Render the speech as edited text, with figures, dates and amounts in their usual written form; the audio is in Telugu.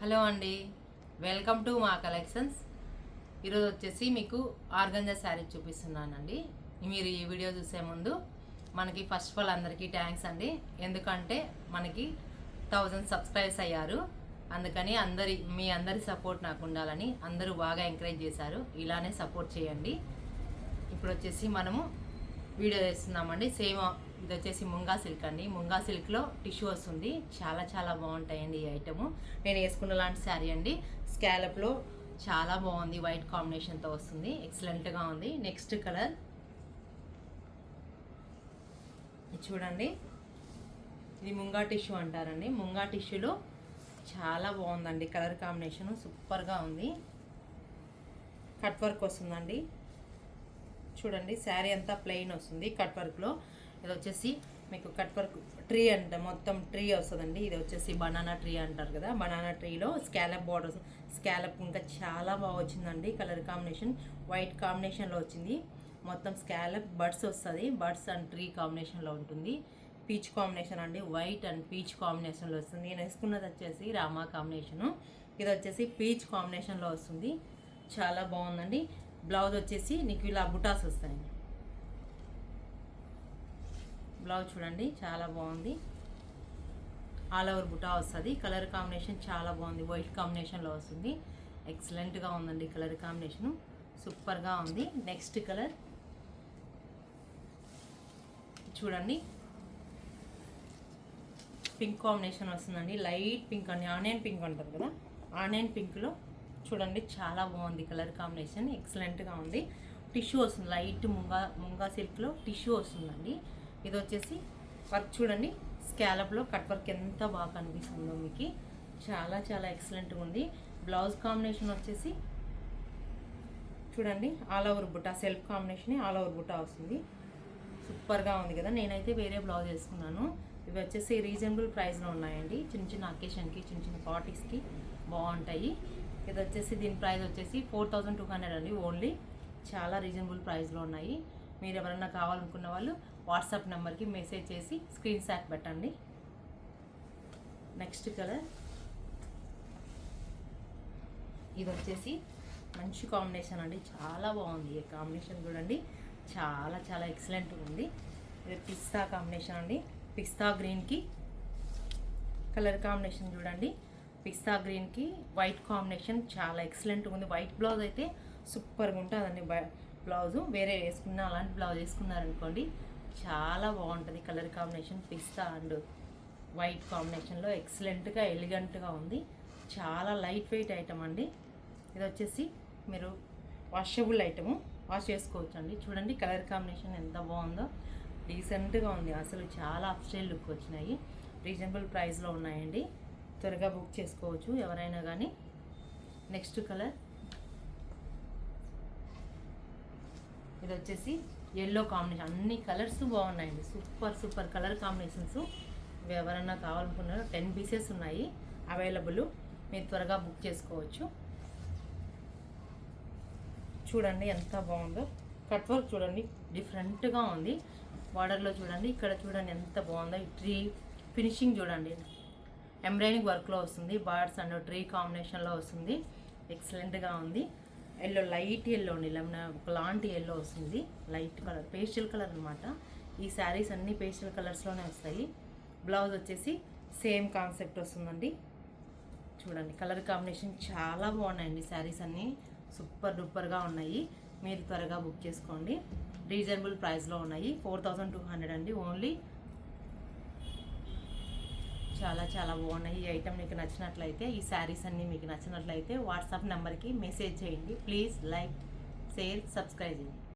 హలో అండి, వెల్కమ్ టు మా కలెక్షన్స్. ఈరోజు వచ్చేసి మీకు ఆర్గంజా శారీ చూపిస్తున్నానండి. మీరు ఈ వీడియో చూసే ముందు మనకి ఫస్ట్ ఆఫ్ ఆల్ అందరికీ థ్యాంక్స్ అండి. ఎందుకంటే మనకి 1000 సబ్స్క్రైబర్స్ అయ్యారు. అందుకని మీ అందరి సపోర్ట్ నాకు ఉండాలని అందరూ బాగా ఎంకరేజ్ చేశారు. ఇలానే సపోర్ట్ చేయండి. ఇప్పుడు వచ్చేసి మనము వీడియో చేస్తున్నామండి. సేమ్ ఇది వచ్చేసి ముంగా సిల్క్ అండి. ముంగా సిల్క్లో టిష్యూ వస్తుంది. చాలా చాలా బాగుంటాయండి ఈ ఐటము. నేను వేసుకున్న లాంటి శారీ అండి. స్కాలప్లో చాలా బాగుంది. వైట్ కాంబినేషన్తో వస్తుంది. ఎక్సలెంట్గా ఉంది. నెక్స్ట్ కలర్ చూడండి. ఇది ముంగా టిష్యూ అంటారండి. ముంగా టిష్యూలో చాలా బాగుందండి. కలర్ కాంబినేషన్ సూపర్గా ఉంది. కట్ వర్క్ వస్తుందండి. చూడండి, శారీ అంతా ప్లెయిన్ వస్తుంది కట్ వర్క్లో. ఇది వచ్చేసి మీకు కట్ వర్క్ ట్రీ అంట, మొత్తం ట్రీ వస్తుందండి. ఇది వచ్చేసి బనానా ట్రీ అంటారు కదా, బనానా ట్రీలో స్కాలప్ బార్డర్స్, స్కాలప్ ఇంకా చాలా బాగా వచ్చిందండి. కలర్ కాంబినేషన్ వైట్ కాంబినేషన్లో వచ్చింది. మొత్తం స్కాలప్ బర్డ్స్ వస్తుంది. బర్డ్స్ అండ్ ట్రీ కాంబినేషన్లో ఉంటుంది. పీచ్ కాంబినేషన్ అండి. వైట్ అండ్ పీచ్ కాంబినేషన్లో వస్తుంది. నేను వేసుకున్నది వచ్చేసి రామా కాంబినేషను. ఇది వచ్చేసి పీచ్ కాంబినేషన్లో వస్తుంది. చాలా బాగుందండి. బ్లౌజ్ వచ్చేసి నీకు ఇలా బుటాస్ వస్తాయండి. బ్లౌజ్ చూడండి, చాలా బాగుంది. ఆల్ ఓవర్ బుటా వస్తుంది. కలర్ కాంబినేషన్ చాలా బాగుంది. వైట్ కాంబినేషన్లో వస్తుంది. ఎక్సలెంట్గా ఉందండి. కలర్ కాంబినేషను సూపర్గా ఉంది. నెక్స్ట్ కలర్ చూడండి. పింక్ కాంబినేషన్ వస్తుందండి. లైట్ పింక్ అండి. ఆనియన్ పింక్ అంటారు కదా, ఆనియన్ పింక్లో చూడండి చాలా బాగుంది. కలర్ కాంబినేషన్ ఎక్సలెంట్గా ఉంది. టిష్యూ వస్తుంది. లైట్ ముంగా సిల్క్లో టిష్యూ వస్తుందండి. ఇది వచ్చేసి వర్క్ చూడండి. స్కాలప్లో కట్ వర్క్ ఎంత బాగా కనిపిస్తుందో మీకు. చాలా చాలా ఎక్సలెంట్గా ఉంది. బ్లౌజ్ కాంబినేషన్ వచ్చేసి చూడండి, ఆల్ ఓవర్ బుటా, సెల్ఫ్ కాంబినేషన్ ఆల్ ఓవర్ బుటా వస్తుంది. సూపర్గా ఉంది కదా. నేనైతే వేరే బ్లౌజ్ వేసుకున్నాను. ఇవి వచ్చేసి రీజనబుల్ ప్రైస్లో ఉన్నాయండి. చిన్న చిన్న అకేషన్కి, చిన్న చిన్న పార్టీస్కి బాగుంటాయి. ఇది వచ్చేసి దీని ప్రైస్ వచ్చేసి 4200 అండి. ఓన్లీ చాలా రీజనబుల్ ప్రైస్లో ఉన్నాయి. మీరు ఎవరైనా కావాలనుకున్న వాళ్ళు వాట్సాప్ నెంబర్కి మెసేజ్ చేసి స్క్రీన్ షాట్ పెట్టండి. నెక్స్ట్ కలర్ ఇది వచ్చేసి మంచి కాంబినేషన్ అండి. చాలా బాగుంది. ఈ కాంబినేషన్ చూడండి, చాలా చాలా ఎక్సలెంట్గా ఉంది. ఇది పిస్తా కాంబినేషన్ అండి. పిస్తా గ్రీన్కి కలర్ కాంబినేషన్ చూడండి. పిస్తా గ్రీన్కి వైట్ కాంబినేషన్ చాలా ఎక్సలెంట్గా ఉంది. వైట్ బ్లౌజ్ అయితే సూపర్గా ఉంటుందండి. బ్లౌజు వేరే వేసుకున్న అలాంటి బ్లౌజ్ వేసుకున్నారనుకోండి చాలా బాగుంటుంది. Colour combination pista and white కాంబినేషన్లో ఎక్సలెంట్గా ఎలిగెంట్గా ఉంది. చాలా లైట్ వెయిట్ ఐటమ్ అండి. ఇది వచ్చేసి మీరు వాషబుల్ ఐటము, వాష్ చేసుకోవచ్చు అండి. చూడండి కలర్ కాంబినేషన్ ఎంత బాగుందో. డీసెంట్గా ఉంది. అసలు చాలా అప్స్టైల్ లుక్ వచ్చినాయి. రీజనబుల్ ప్రైస్లో ఉన్నాయండి. త్వరగా బుక్ చేసుకోవచ్చు ఎవరైనా కానీ. నెక్స్ట్ కలర్ ఇది వచ్చేసి ఎల్లో కాంబినేషన్. అన్ని కలర్స్ బాగున్నాయండి. Super super colour combinations. ఎవరైనా కావాలనుకున్నారో 10 పీసెస్ ఉన్నాయి అవైలబుల్. మీరు త్వరగా బుక్ చేసుకోవచ్చు. చూడండి ఎంత బాగుందో. కట్ వర్క్ చూడండి డిఫరెంట్గా ఉంది. బార్డర్లో చూడండి, ఇక్కడ చూడండి ఎంత బాగుందో. ఈ ట్రీ ఫినిషింగ్ చూడండి, ఎంబ్రాయిడింగ్ వర్క్లో వస్తుంది. బర్డ్స్ అండ్ ట్రీ కాంబినేషన్లో వస్తుంది. ఎక్సలెంట్గా ఉంది. ఎల్లో, లైట్ ఎల్లో అండి. ఒకలాంటి ఎల్లో వస్తుంది. లైట్ కలర్, పేస్టల్ కలర్ అనమాట. ఈ శారీస్ అన్నీ పేస్టల్ కలర్స్లోనే వస్తాయి. బ్లౌజ్ వచ్చేసి సేమ్ కాన్సెప్ట్ వస్తుందండి. చూడండి కలర్ కాంబినేషన్ చాలా బాగున్నాయండి. శారీస్ అన్నీ సూపర్ డూపర్గా ఉన్నాయి. మీరు త్వరగా బుక్ చేసుకోండి. రీజనబుల్ ప్రైస్లో ఉన్నాయి. 4200 అండి ఓన్లీ. చాలా చాలా బాగున్నాయి. ఈ ఐటమ్ మీకు నచ్చినట్లయితే, ఈ శారీస్ అన్నీ మీకు నచ్చినట్లయితే వాట్సాప్ నెంబర్కి మెసేజ్ చేయండి. ప్లీజ్ లైక్, షేర్, సబ్స్క్రైబ్ చేయండి.